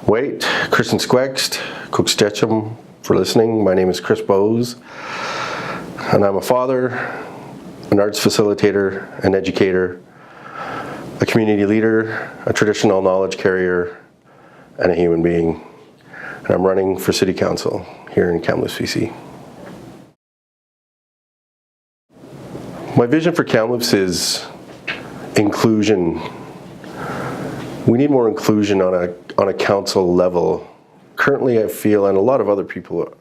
Wait, Christian Squext, Cookstechum for listening. My name is Chris Bose, and I'm a father, an arts facilitator, an educator, a community leader, a traditional knowledge carrier, and a human being. And I'm running for City Council here in Kamloops, BC. My vision for Kamloops is inclusion. We need more inclusion on a council level. Currently, I feel, and a lot of other people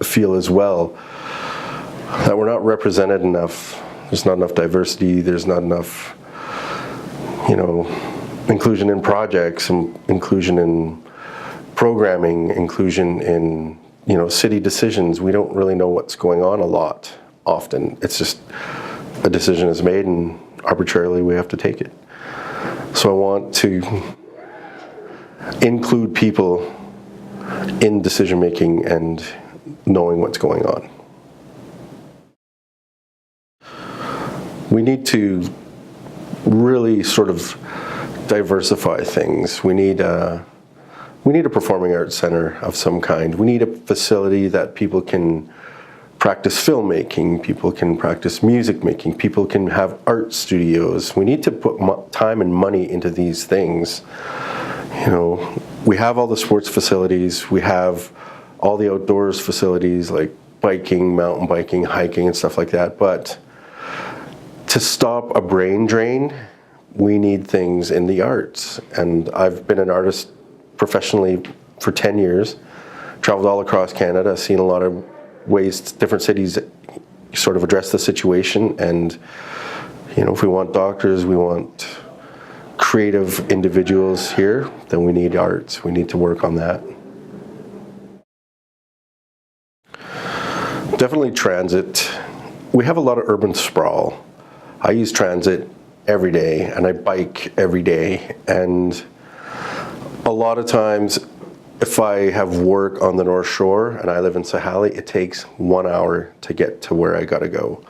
feel as well, that we're not represented enough. There's not enough diversity. There's not enough, inclusion in projects, and inclusion in programming, inclusion in, city decisions. We don't really know what's going on a lot. Often, it's just a decision is made, and arbitrarily we have to take it. So I want to include people in decision making and knowing what's going on. We need to really sort of diversify things. We need a performing arts center of some kind. We need a facility that people can practice filmmaking, people can practice music making, people can have art studios. We need to put time and money into these things. We have all the sports facilities, we have all the outdoors facilities like biking, mountain biking, hiking and stuff like that, but to stop a brain drain, we need things in the arts. And I've been an artist professionally for 10 years, traveled all across Canada, seen a lot of ways different cities sort of address the situation. And if we want doctors, we want creative individuals here, then we need arts. We need to work on that. Definitely transit. We have a lot of urban sprawl. I use transit every day and I bike every day, and a lot of times if I have work on the North Shore and I live in Sahali, it takes 1 hour to get to where I gotta go.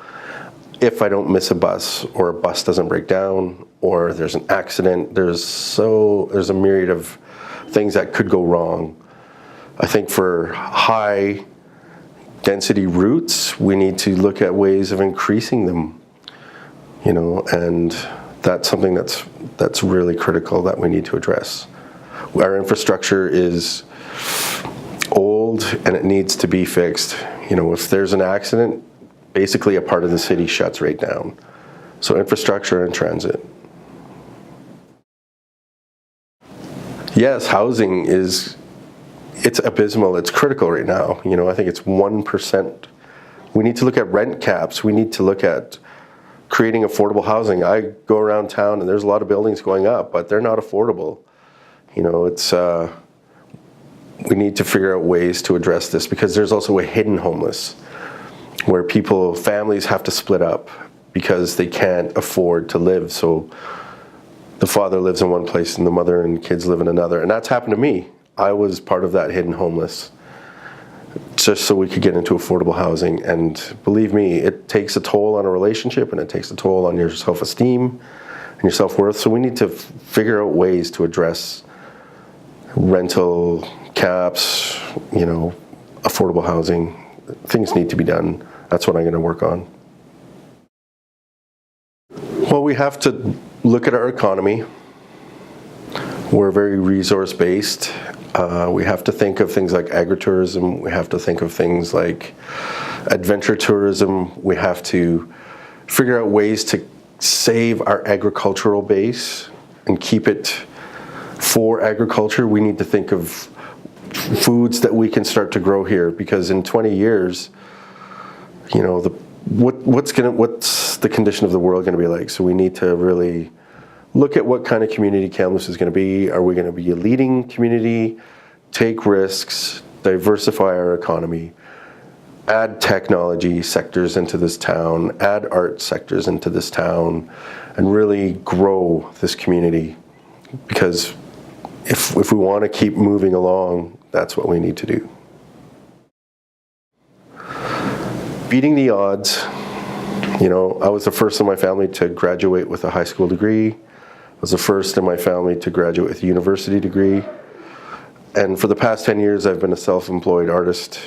If I don't miss a bus, or a bus doesn't break down, or there's an accident, there's a myriad of things that could go wrong. I think for high density routes, we need to look at ways of increasing them, and that's something that's really critical that we need to address. Our infrastructure is old and it needs to be fixed. If there's an accident, basically a part of the city shuts right down. So infrastructure and transit. Yes, housing it's abysmal, it's critical right now. I think it's 1%. We need to look at rent caps. We need to look at creating affordable housing. I go around town and there's a lot of buildings going up, but they're not affordable. We need to figure out ways to address this, because there's also a hidden homeless where families have to split up because they can't afford to live. So the father lives in one place and the mother and kids live in another. And that's happened to me. I was part of that hidden homeless just so we could get into affordable housing. And believe me, it takes a toll on a relationship, and it takes a toll on your self-esteem and your self-worth. So we need to figure out ways to address rental caps, affordable housing. Things need to be done. That's what I'm going to work on. Well, we have to look at our economy. We're very resource-based. We have to think of things like agritourism. We have to think of things like adventure tourism. We have to figure out ways to save our agricultural base and keep it for agriculture. We need to think of foods that we can start to grow here, because in 20 years, what's the condition of the world going to be like? So we need to really look at what kind of community Kamloops is going to be. Are we going to be a leading community, take risks, diversify our economy, add technology sectors into this town, add art sectors into this town, and really grow this community? Because if we want to keep moving along, that's what we need to do. Beating the odds. I was the first in my family to graduate with a high school degree. I was the first in my family to graduate with a university degree. And for the past 10 years, I've been a self-employed artist,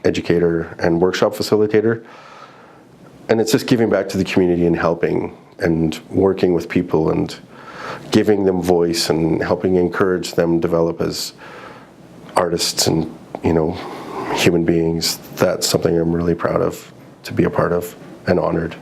educator, and workshop facilitator. And it's just giving back to the community and helping and working with people and giving them voice and helping encourage them develop as artists and, human beings. That's something I'm really proud of to be a part of and honored.